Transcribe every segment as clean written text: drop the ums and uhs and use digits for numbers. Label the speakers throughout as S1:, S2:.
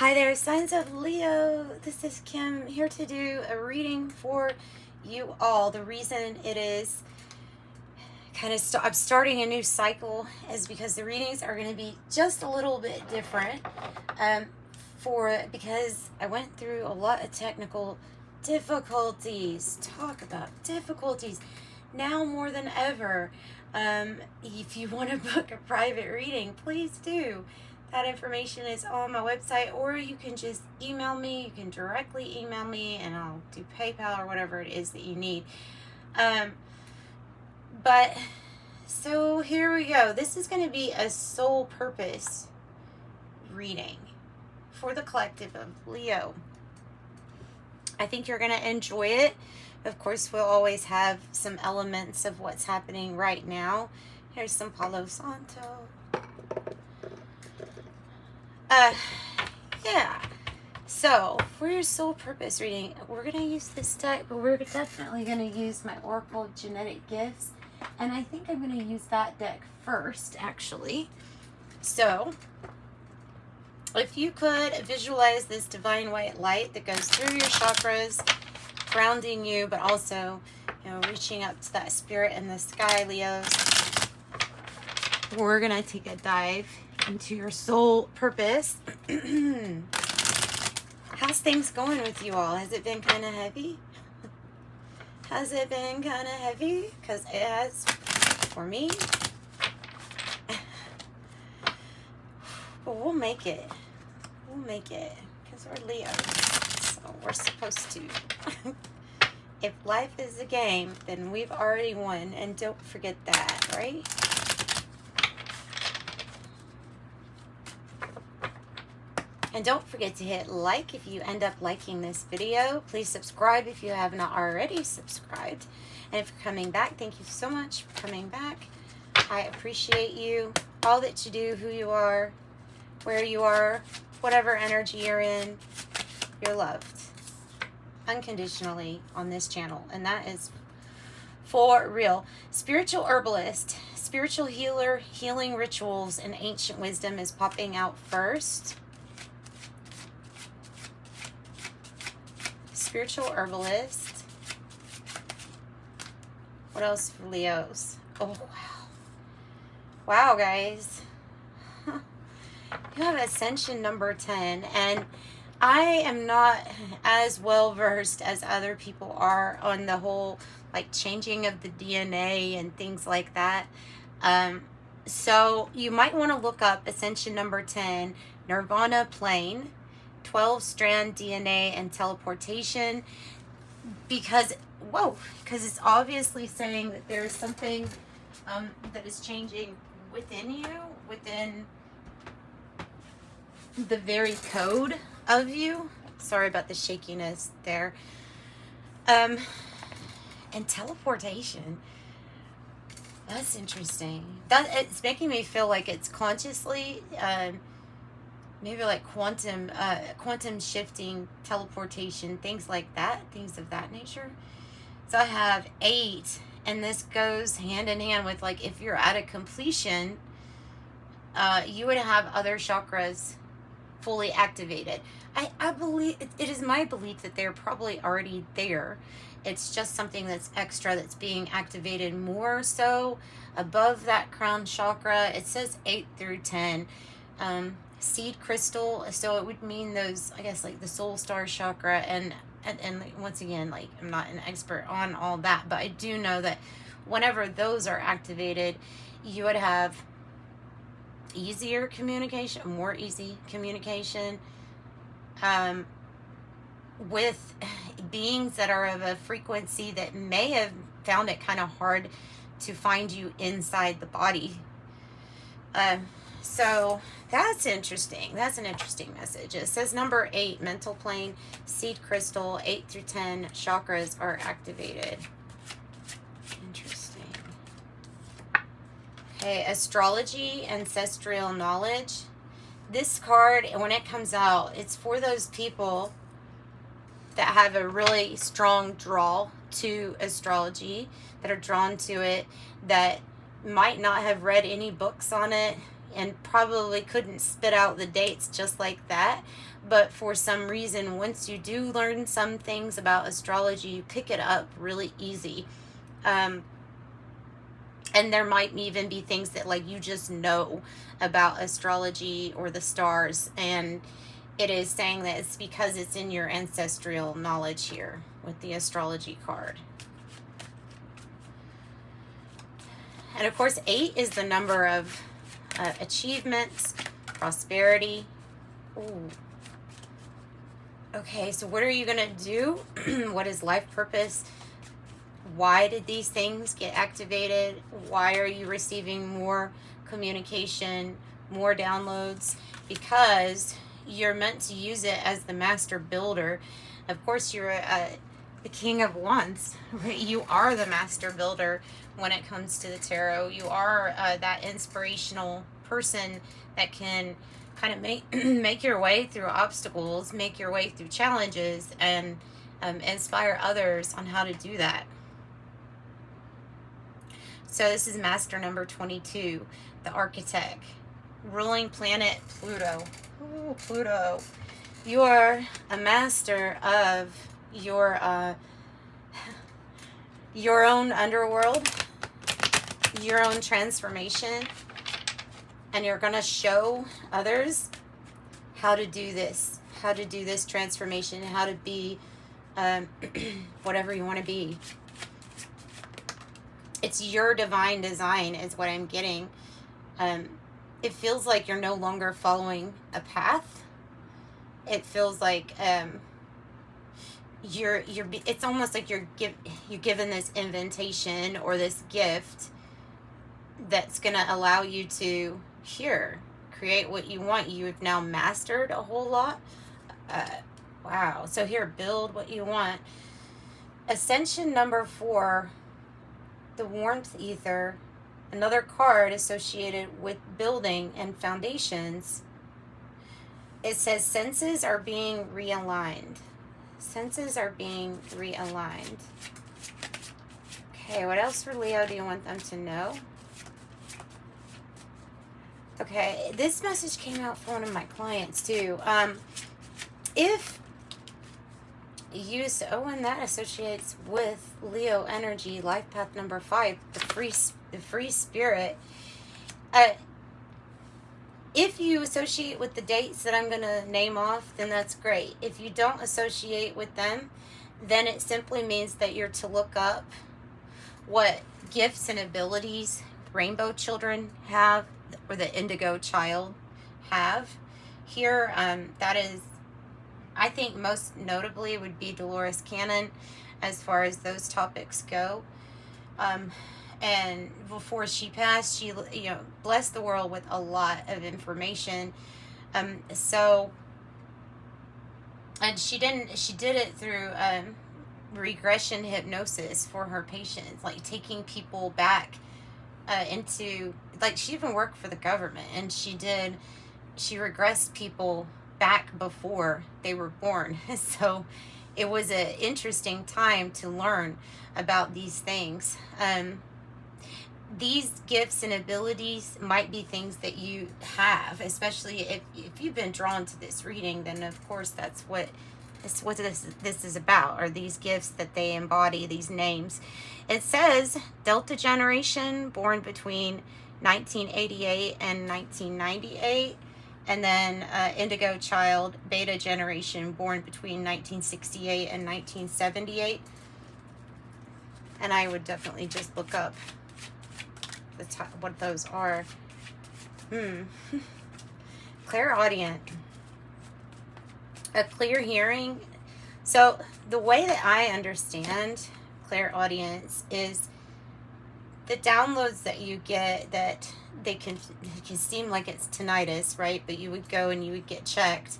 S1: Hi there, signs of Leo. This is Kim here to do a reading for you all. The reason it is I'm starting a new cycle is because the readings are going to be just a little bit different. Because I went through a lot of technical difficulties. Talk about difficulties now more than ever. If you want to book a private reading, please do. That information is on my website, or you can just email me. You can directly email me and I'll do PayPal or whatever it is that you need. But so here we go. This is going to be a soul purpose reading for the collective of Leo. I think you're going to enjoy it. Of course, we'll always have some elements of what's happening right now. Here's some Palo Santo. Yeah. So, for your soul purpose reading, we're going to use this deck, but we're definitely going to use my Oracle Genetic Gifts. And I think I'm going to use that deck first, actually. So, if you could visualize this divine white light that goes through your chakras, grounding you, but also, reaching up to that spirit in the sky, Leos. We're going to take a dive into your soul purpose. How's things going with you all? Has it been kind of heavy? Has it been kind of heavy? Because it has for me. But we'll make it. We'll make it. Because we're Leos. So we're supposed to. If life is a game, then we've already won. And don't forget that, right? And don't forget to hit like if you end up liking this video. Please subscribe if you have not already subscribed. And if you're coming back, thank you so much for coming back. I appreciate you, all that you do, who you are, where you are, whatever energy you're in. You're loved unconditionally on this channel. And that is for real. Spiritual herbalist, spiritual healer, healing rituals, and ancient wisdom is popping out first. Spiritual herbalist. What else for Leos? Oh, wow. Wow, guys. You have Ascension number 10. And I am not as well versed as other people are on the whole, changing of the DNA and things like that. So you might want to look up Ascension number 10, Nirvana Plane, 12-strand DNA and teleportation, because it's obviously saying that there's something that is changing within you, within the very code of you. Sorry about the shakiness there. And teleportation. That's interesting. It's making me feel like it's consciously maybe like quantum shifting, teleportation, things like that, things of that nature. So I have 8, and this goes hand in hand with, if you're at a completion, you would have other chakras fully activated. I believe, it is my belief that they're probably already there. It's just something that's extra, that's being activated more so above that crown chakra. It says 8 through 10. Seed crystal, so it would mean those, I guess, the soul star chakra, and once again, I'm not an expert on all that, but I do know that whenever those are activated, you would have easier communication, more easy communication with beings that are of a frequency that may have found it kind of hard to find you inside the body. So that's interesting. That's an interesting message. It says number 8, mental plane, seed crystal, 8 through 10 chakras are activated. Interesting. Okay, astrology, ancestral knowledge. This card, when it comes out, it's for those people that have a really strong draw to astrology, that are drawn to it, that might not have read any books on it. and probably couldn't spit out the dates just like that. But for some reason, once you do learn some things about astrology, you pick it up really easy. And there might even be things that like you just know about astrology or the stars, and it is saying that it's because it's in your ancestral knowledge here with the astrology card. And of course, 8 is the number of achievements, prosperity. Ooh. Okay, so what are you going to do? What is life purpose? Why did these things get activated? Why are you receiving more communication, more downloads? Because you're meant to use it as the master builder. Of course, you're the King of Wands. Right? You are the master builder when it comes to the tarot. You are that inspirational person that can kind of make your way through obstacles, make your way through challenges, and inspire others on how to do that. So this is master number 22, the architect, ruling planet Pluto. Ooh, Pluto. You are a master of your own underworld, your own transformation, and you're going to show others how to do this transformation, how to be whatever you want to be. It's your divine design is what I'm getting. It feels like you're no longer following a path. It feels like it's almost like you're given this invitation or this gift that's going to allow you to create what you want. You have now mastered a whole lot. Wow. So here, build what you want. Ascension number 4, the warmth ether, another card associated with building and foundations. It says senses are being realigned. Senses are being realigned. Okay, what else for Leo do you want them to know? Okay, this message came out for one of my clients too. If you, and that associates with Leo energy, life path number 5, the free spirit. If you associate with the dates that I'm going to name off, then that's great. If you don't associate with them, then it simply means that you're to look up what gifts and abilities rainbow children have, or the indigo child have. Here, that is, I think most notably would be Dolores Cannon as far as those topics go. And before she passed, she blessed the world with a lot of information. And she did it through regression hypnosis for her patients, like taking people back into, like, she even worked for the government, and she regressed people back before they were born. So it was an interesting time to learn about these things. These gifts and abilities might be things that you have, especially if you've been drawn to this reading, then of course that's what this is about, are these gifts that they embody, these names. It says Delta generation, born between 1988 and 1998. And then Indigo child, Beta generation, born between 1968 and 1978. And I would definitely just look up what those are. Clairaudient. A clear hearing. So the way that I understand clairaudience is the downloads that you get, that they can seem like it's tinnitus, right? But you would go and you would get checked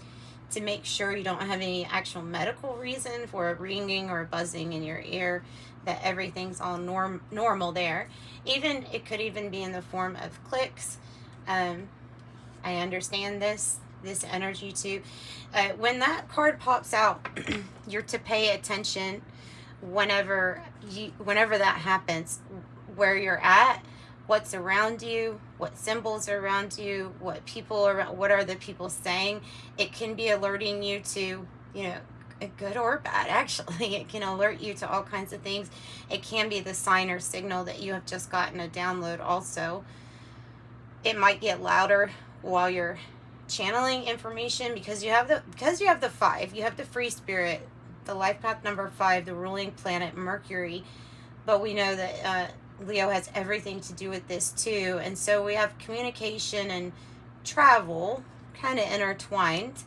S1: to make sure you don't have any actual medical reason for a ringing or a buzzing in your ear, that everything's all normal there. Even it could even be in the form of clicks. I understand this energy too. When that card pops out, you're to pay attention whenever that happens, where you're at, what's around you, what symbols are around you, what people are, what are the people saying. It can be alerting you to, you know, good or bad, actually. It can alert you to all kinds of things. It can be the sign or signal that you have just gotten a download also. It might get louder while you're channeling information because you have the 5, you have the free spirit, the life path number 5, the ruling planet Mercury. But we know that Leo has everything to do with this too, and so we have communication and travel kind of intertwined.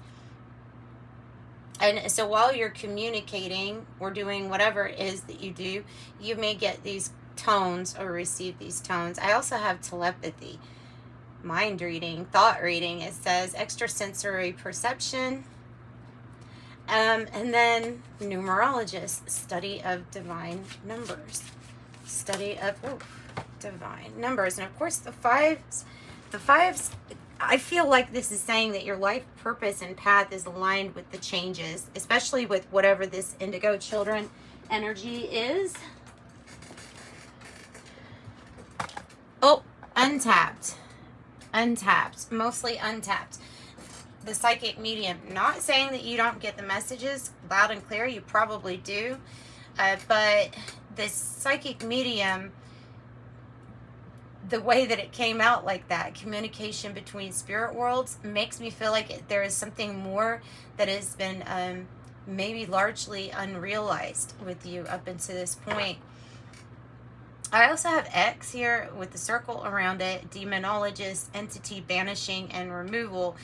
S1: And so while you're communicating or doing whatever it is that you do, you may get these tones or receive these tones. I also have telepathy, mind reading, thought reading. It says extrasensory perception. And then numerologist, study of divine numbers. Study of divine numbers. And of course the fives, I feel like this is saying that your life purpose and path is aligned with the changes, especially with whatever this indigo children energy is. Oh, untapped. Untapped. Mostly untapped. The psychic medium. Not saying that you don't get the messages loud and clear. You probably do. But the psychic medium, the way that it came out like that, communication between spirit worlds, makes me feel like there is something more that has been maybe largely unrealized with you up until this point. I also have X here with the circle around it, demonologist, entity banishing and removal.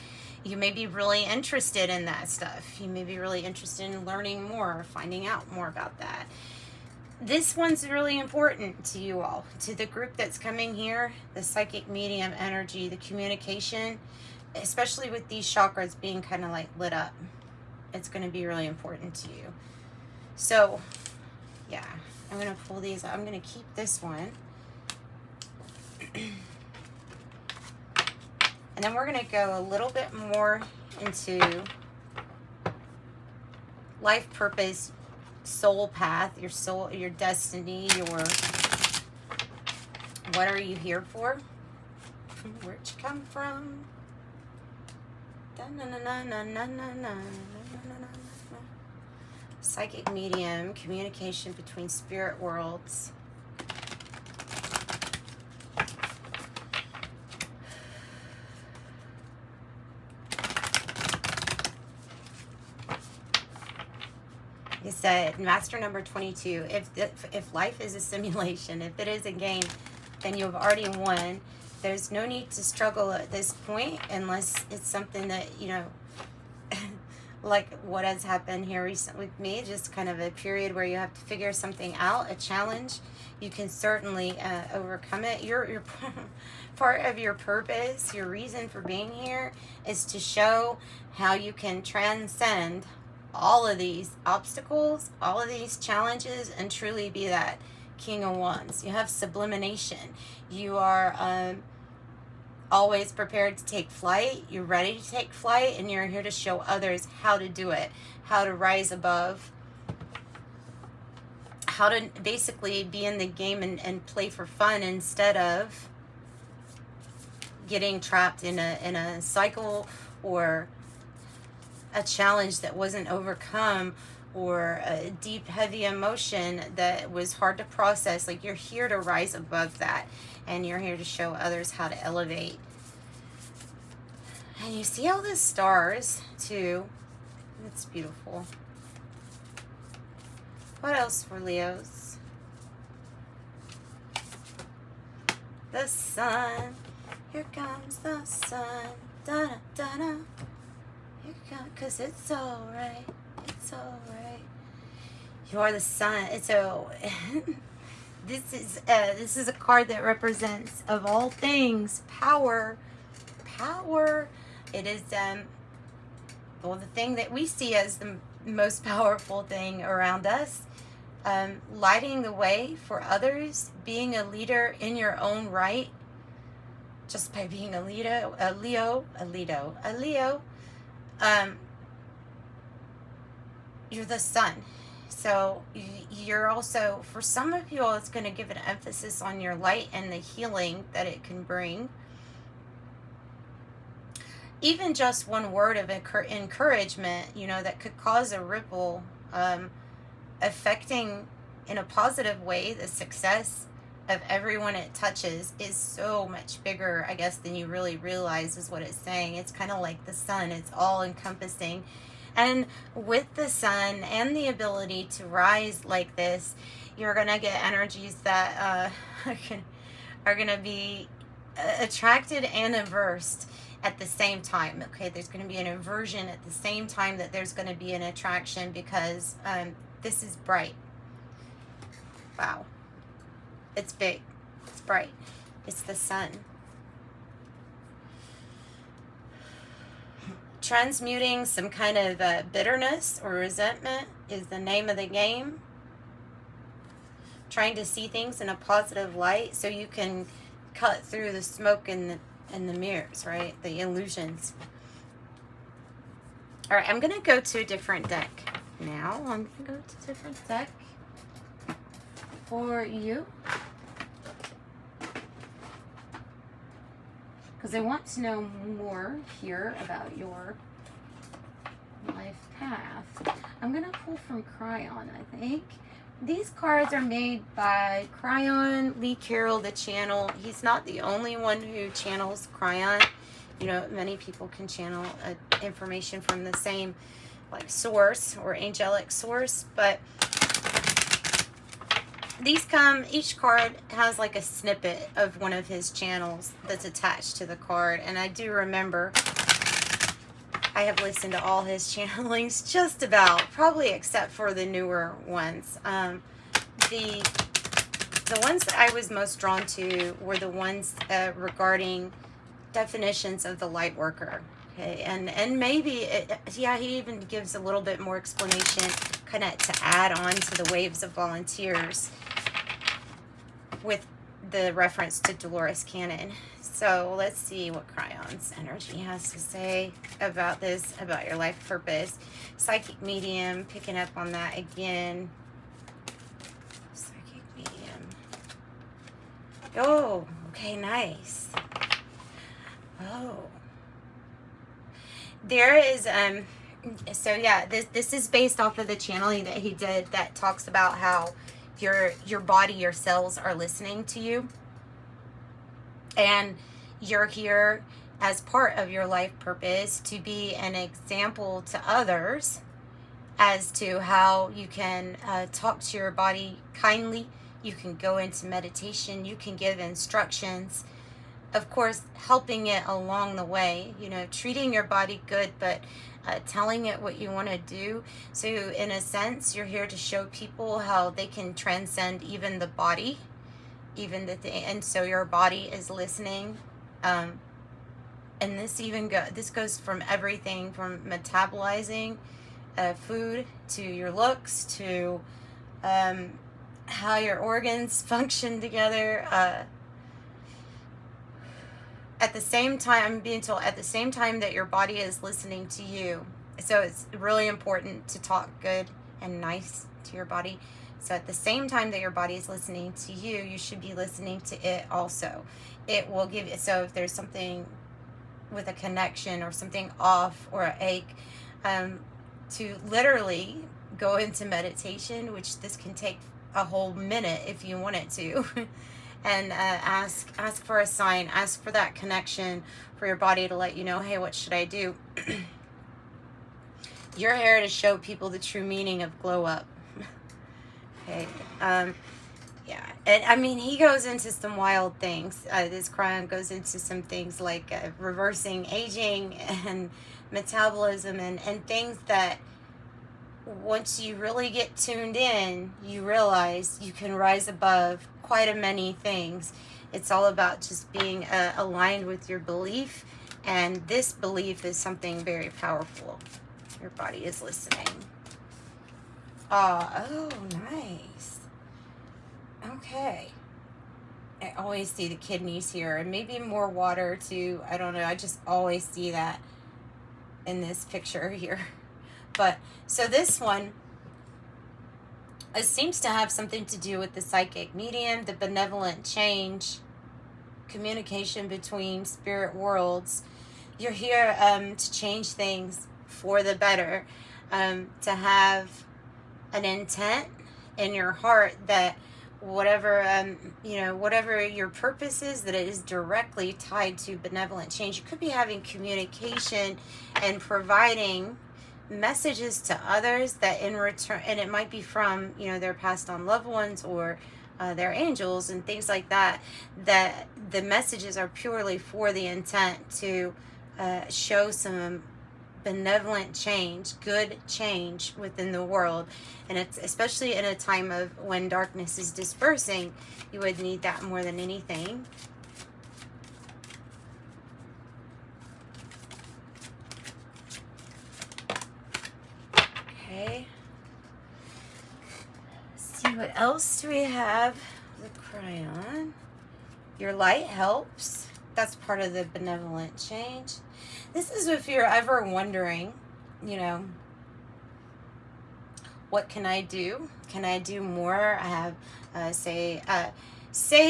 S1: You may be really interested in that stuff. You may be really interested in learning more, finding out more about that. This one's really important to you all, to the group that's coming here, the psychic medium energy, the communication, especially with these chakras being kind of like lit up. It's going to be really important to you. So, yeah, I'm going to pull these. I'm going to keep this one. And then we're going to go a little bit more into life purpose, soul path, your soul, your destiny, your what are you here for? Where'd you come from? Psychic medium, communication between spirit worlds. Like I said, master number 22. If life is a simulation, if it is a game, then you've already won. There's no need to struggle at this point unless it's something that, you know, like what has happened here recently with me, just kind of a period where you have to figure something out, a challenge. You can certainly overcome it. Your part of your purpose, your reason for being here is to show how you can transcend all of these obstacles, all of these challenges, and truly be that King of Wands. You have sublimination. You are always prepared to take flight. You're ready to take flight, and you're here to show others how to do it, how to rise above, how to basically be in the game and play for fun instead of getting trapped in a cycle or a challenge that wasn't overcome, or a deep, heavy emotion that was hard to process. Like, you're here to rise above that, and you're here to show others how to elevate. And you see all the stars, too. It's beautiful. What else for Leos? The sun. Here comes the sun. Da-da-da-da. Because it's alright. It's alright. You are the sun. It's a this is a card that represents, of all things, power. Power. It is well, the thing that we see as the most powerful thing around us. Lighting the way for others, being a leader in your own right, just by being a Leo. You're the sun. So you're also, for some of you all, it's going to give an emphasis on your light and the healing that it can bring. Even just one word of encouragement, you know, that could cause a ripple, affecting in a positive way the success of everyone it touches, is so much bigger, I guess, than you really realize, is what it's saying. It's kind of like the sun. It's all encompassing. And with the sun and the ability to rise like this, you're going to get energies that are going to be attracted and averse at the same time. Okay, there's going to be an aversion at the same time that there's going to be an attraction, because this is bright. Wow. It's big. It's bright. It's the sun. Transmuting some kind of bitterness or resentment is the name of the game. Trying to see things in a positive light so you can cut through the smoke and the mirrors, right? The illusions. All right, I'm going to go to a different deck now. I'm going to go to a different deck for you, because I want to know more here about your life path. I'm going to pull from Krans, I think. These cards are made by Krans, Lee Carroll, the channel. He's not the only one who channels Krans. You know, many people can channel information from the same like source or angelic source, but these come, each card has like a snippet of one of his channels that's attached to the card. And I do remember, I have listened to all his channelings, just about, probably except for the newer ones. The ones that I was most drawn to were the ones regarding definitions of the Lightworker. Okay, and maybe, yeah, he even gives a little bit more explanation kind of to add on to the waves of volunteers with the reference to Dolores Cannon. So let's see what Krans energy has to say about this, about your life purpose. Psychic medium, picking up on that again. Psychic medium. Oh, okay, nice. Oh. There is, so yeah, this is based off of the channeling that he did that talks about how your body, your cells are listening to you. And you're here as part of your life purpose to be an example to others as to how you can talk to your body kindly. You can go into meditation. You can give instructions. Of course, helping it along the way, you know, treating your body good, but telling it what you want to do. So in a sense, you're here to show people how they can transcend even the body, even the thing. And so your body is listening. And this goes from everything from metabolizing food to your looks to how your organs function together. At the same time, I'm being told, at the same time that your body is listening to you. So it's really important to talk good and nice to your body. So at the same time that your body is listening to you, you should be listening to it also. It will give you, so if there's something with a connection or something off or an ache, to literally go into meditation, which this can take a whole minute if you want it to. And ask for a sign, ask for that connection for your body to let you know, hey, what should I do? You're here to show people the true meaning of glow up. Okay, yeah, and I mean, he goes into some wild things. This Krans goes into some things like reversing aging and metabolism and things that once you really get tuned in, you realize you can rise above quite a many things. It's all about just being aligned with your belief, and this belief is something very powerful. Your body is listening. Oh, nice. Okay. I always see the kidneys here, and maybe more water too. I don't know. I just always see that in this picture here. But so this one, It seems to have something to do with the psychic medium, the benevolent change, communication between spirit worlds. You're here to change things for the better, to have an intent in your heart that whatever whatever your purpose is, that it is directly tied to benevolent change. You could be having communication and providing messages to others that in return, and it might be from their passed on loved ones or their angels and things like that, that the messages are purely for the intent to show some benevolent change, good change within the world. And it's especially in a time of when darkness is dispersing, you would need that more than anything. Okay. Let's see, what else do we have? The crayon. Your light helps. That's part of the benevolent change. This is if you're ever wondering, what can I do? Can I do more? I have, say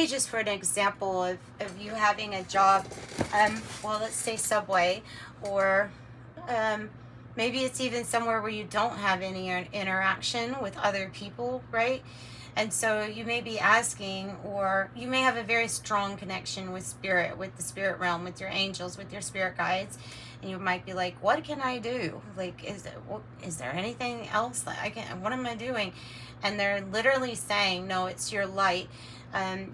S1: just for an example of you having a job, well, let's say Subway, or maybe it's even somewhere where you don't have any interaction with other people, right? And so you may be asking, or you may have a very strong connection with spirit, with the spirit realm, with your angels, with your spirit guides. And you might be like, what can I do? Like, is there anything else that I can, what am I doing? And they're literally saying, no, it's your light.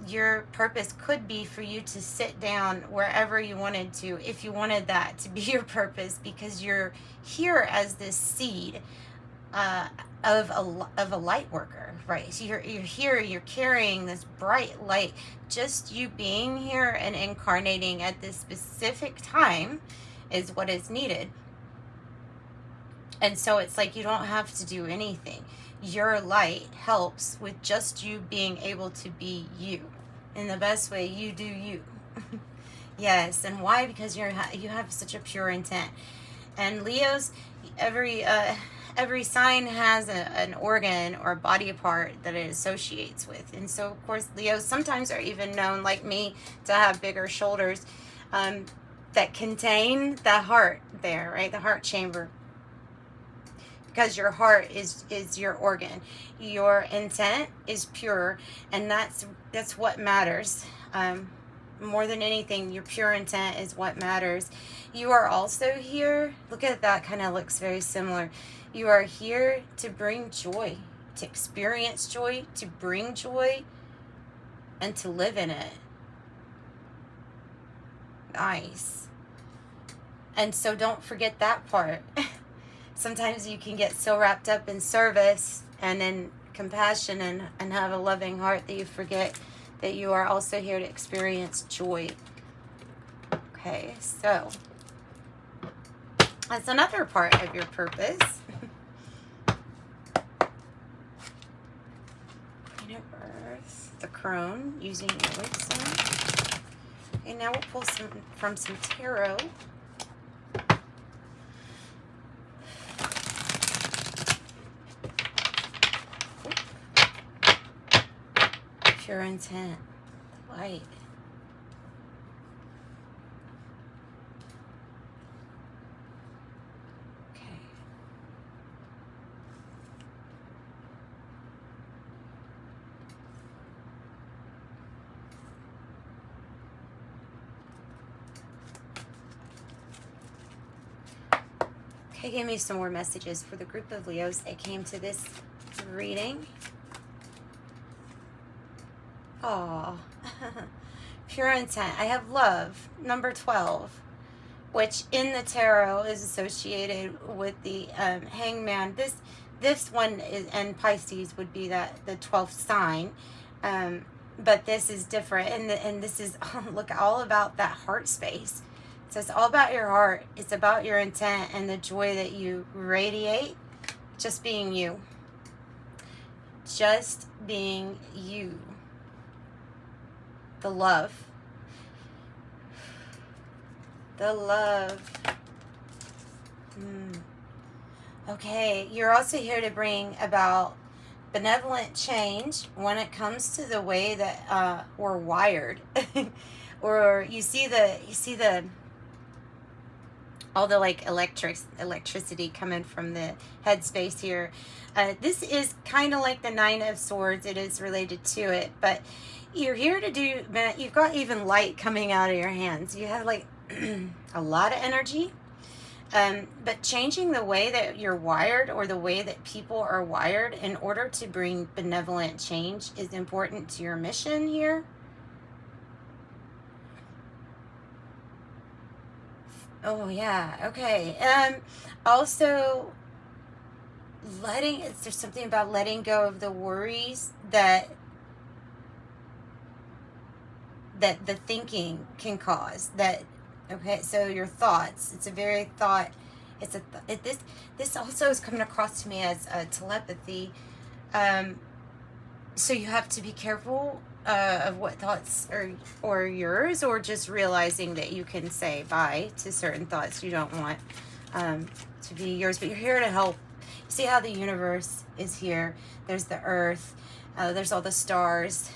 S1: Your purpose could be for you to sit down wherever you wanted to, if you wanted that to be your purpose, because you're here as this seed of a light worker, right? So you're here, you're carrying this bright light. Just you being here and incarnating at this specific time is what is needed. And so it's like you don't have to do anything. Your light helps with just you being able to be you in the best way. You do you. Yes. And why? Because you have such a pure intent. And Leos, every sign has an organ or a body part that it associates with. And so, of course, Leos sometimes are even known, like me, to have bigger shoulders that contain the heart there, right? The heart chamber. Because your heart is your organ. Your intent is pure, and that's what matters. More than anything, your pure intent is what matters. You are also here, look at that, kind of looks very similar. You are here to bring joy, to experience joy, to bring joy, and to live in it. Nice. And so don't forget that part. Sometimes you can get so wrapped up in service and in compassion and have a loving heart that you forget that you are also here to experience joy. Okay, so that's another part of your purpose. Queen of Earth, the crone, using your wisdom. Okay, now we'll pull from some tarot. Pure intent, the light. Okay. Okay, give me some more messages for the group of Leos that came to this reading. Aw. Pure intent. I have love, number 12, which in the tarot is associated with the hangman. This one is, and Pisces would be the 12th sign. But this is different. And this is, look, all about that heart space. So it's all about your heart. It's about your intent and the joy that you radiate. Just being you. Just being you. The love. The love. Okay, you're also here to bring about benevolent change when it comes to the way that we're wired. Or you see the all the like electricity coming from the headspace here. This is kind of like the Nine of Swords. It is related to it, but you're here to do, you've got even light coming out of your hands. You have like a lot of energy. But changing the way that you're wired, or the way that people are wired, in order to bring benevolent change is important to your mission here. Oh yeah, okay. Also, there's something about letting go of the worries that the thinking can cause. That, okay, so your thoughts, it's a very thought, this also is coming across to me as telepathy. So you have to be careful of what thoughts are yours, or just realizing that you can say bye to certain thoughts you don't want to be yours. But you're here to help. See how the universe is here. There's the earth. There's all the stars.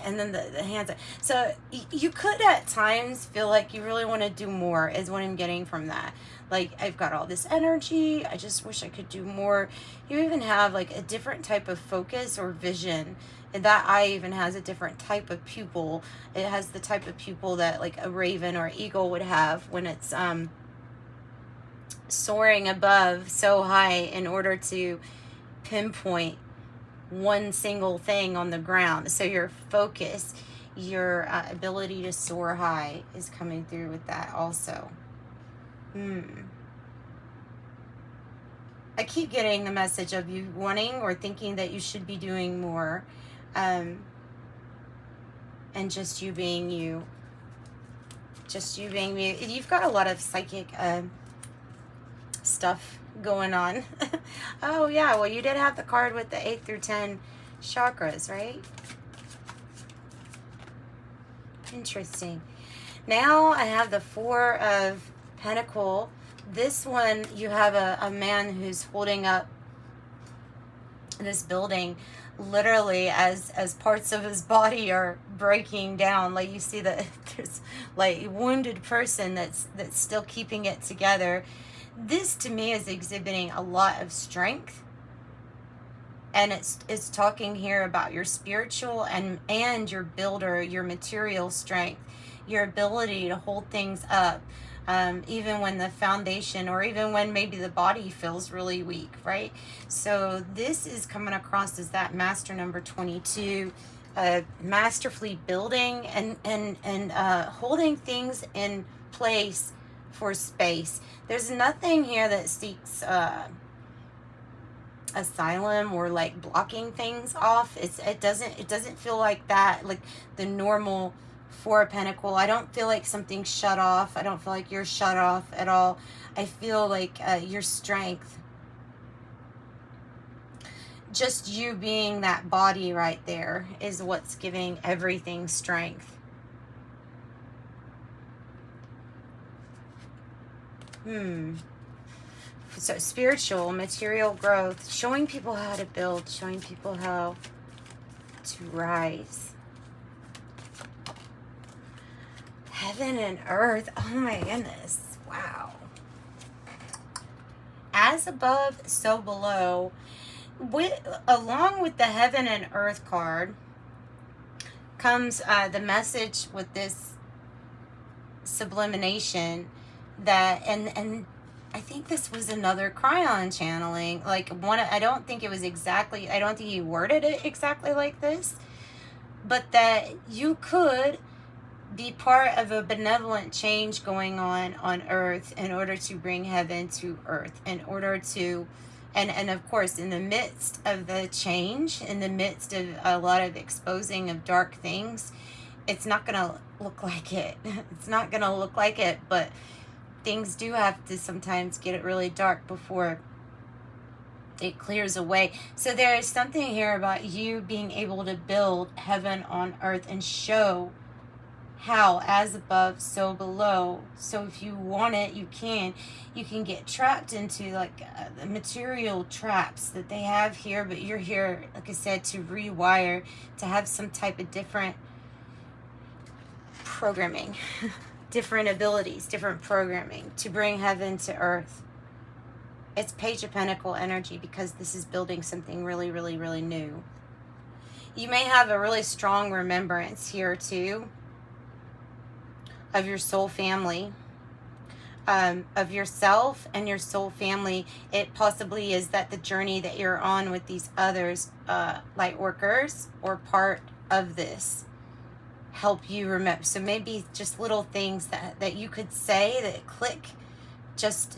S1: And then the hands. So you could at times feel like you really want to do more, is what I'm getting from that. Like, I've got all this energy, I just wish I could do more. You even have like a different type of focus or vision. And that eye even has a different type of pupil. It has the type of pupil that like a raven or eagle would have when it's soaring above so high, in order to pinpoint one single thing on the ground. So your focus, your ability to soar high is coming through with that also. I keep getting the message of you wanting or thinking that you should be doing more, and just you being you. You've got a lot of psychic stuff going on. Oh yeah, well, you did have the card with the 8 through 10 chakras, right? Interesting. Now I have the 4 of Pentacle. This one, you have a man who's holding up this building, literally as parts of his body are breaking down. Like, you see that there's like a wounded person that's still keeping it together. This to me is exhibiting a lot of strength, and it's talking here about your spiritual and your builder, your material strength, your ability to hold things up, even when the foundation, or even when maybe the body feels really weak, right? So this is coming across as that master number 22, masterfully building and holding things in place for space. There's nothing here that seeks asylum or like blocking things off. It doesn't feel like that, like the normal 4 of Pentacle. I don't feel like something's shut off. I don't feel like you're shut off at all. I feel like your strength, just you being that body right there, is what's giving everything strength. So spiritual, material growth, showing people how to build, showing people how to rise. Heaven and earth. Oh my goodness. Wow. As above, so below. Along with the heaven and earth card comes the message with this sublimination that, and I think this was another Krans channeling, like one, I don't think he worded it exactly like this, but that you could be part of a benevolent change going on earth, in order to bring heaven to earth, in order to, and of course, in the midst of the change, in the midst of a lot of exposing of dark things, it's not gonna look like it. It's not gonna look like it, but things do have to sometimes get it really dark before it clears away. So there is something here about you being able to build heaven on earth and show How? As above, so below. So if you want it, you can. You can get trapped into like the material traps that they have here, but you're here, like I said, to rewire, to have some type of different programming, different abilities, different programming to bring heaven to earth. It's Page of Pentacle energy because this is building something really, really, really new. You may have a really strong remembrance here too of your soul family, of yourself and your soul family. It possibly is that the journey that you're on with these others, light workers, or part of this, help you remember. So maybe just little things that you could say that click. Just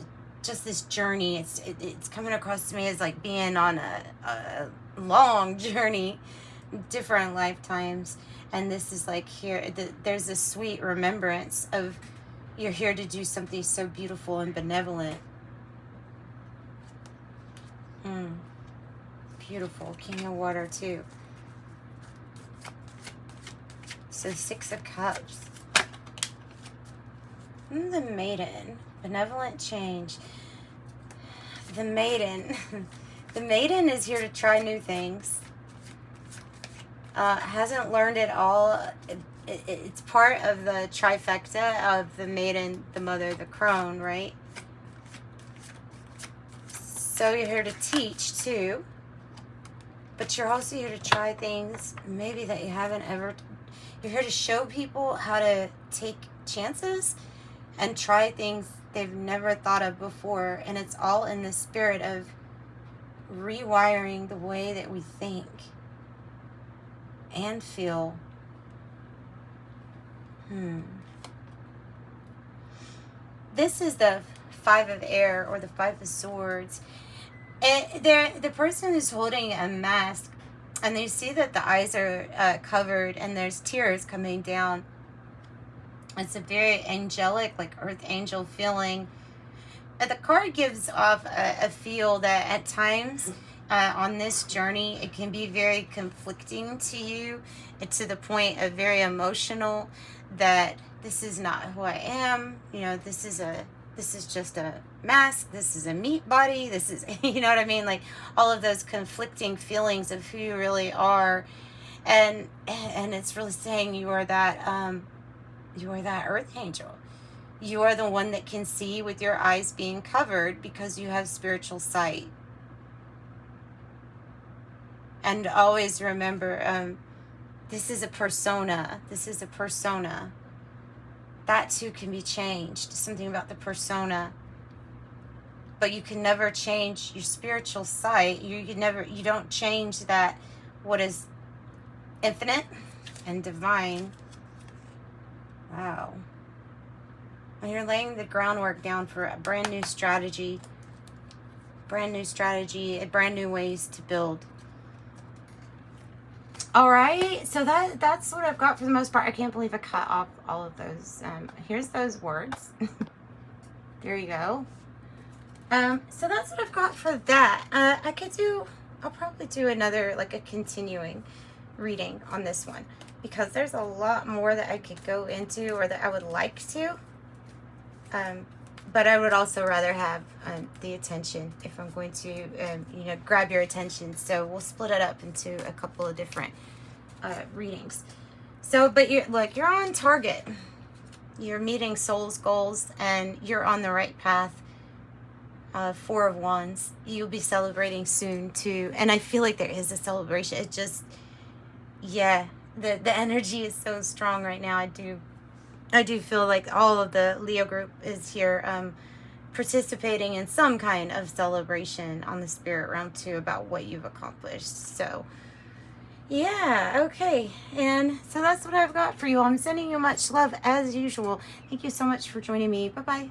S1: this journey. It's coming across to me as like being on a long journey, different lifetimes. And this is like here, there's a sweet remembrance of you're here to do something so beautiful and benevolent. Beautiful. King of Water too. So 6 of Cups. The Maiden. Benevolent change. The Maiden. The Maiden is here to try new things. Hasn't learned it all. It's part of the trifecta of the Maiden, the Mother, the Crone, right? So you're here to teach too. But you're also here to try things maybe that you haven't ever. You're here to show people how to take chances and try things they've never thought of before. And it's all in the spirit of rewiring the way that we think and feel. This is the 5 of Air, or the 5 of Swords. The person who's holding a mask, and you see that the eyes are covered and there's tears coming down. It's a very angelic, like earth angel feeling. The card gives off a feel that at times on this journey, it can be very conflicting to you, to the point of very emotional, that this is not who I am. You know, this is just a mask. This is a meat body. This is, you know what I mean? Like all of those conflicting feelings of who you really are. And it's really saying you are that earth angel. You are the one that can see with your eyes being covered because you have spiritual sight. And always remember, this is a persona. This is a persona. That too can be changed. Something about the persona. But you can never change your spiritual sight. You don't change that, what is infinite and divine. Wow. And you're laying the groundwork down for a brand new strategy. Brand new ways to build. All right, so that's what I've got for the most part. I can't believe I cut off all of those. Here's those words. There you go. So that's what I've got for that. I'll probably do another, like a continuing reading on this one, because there's a lot more that I could go into, or that I would like to. But I would also rather have the attention if I'm going to, grab your attention. So we'll split it up into a couple of different readings. So, but you're on target. You're meeting soul's goals, and you're on the right path. 4 of Wands. You'll be celebrating soon too, and I feel like there is a celebration. It just, the energy is so strong right now. I do feel like all of the Leo group is here participating in some kind of celebration on the spirit realm too, about what you've accomplished. So yeah, okay. And so that's what I've got for you. I'm sending you much love as usual. Thank you so much for joining me. Bye-bye.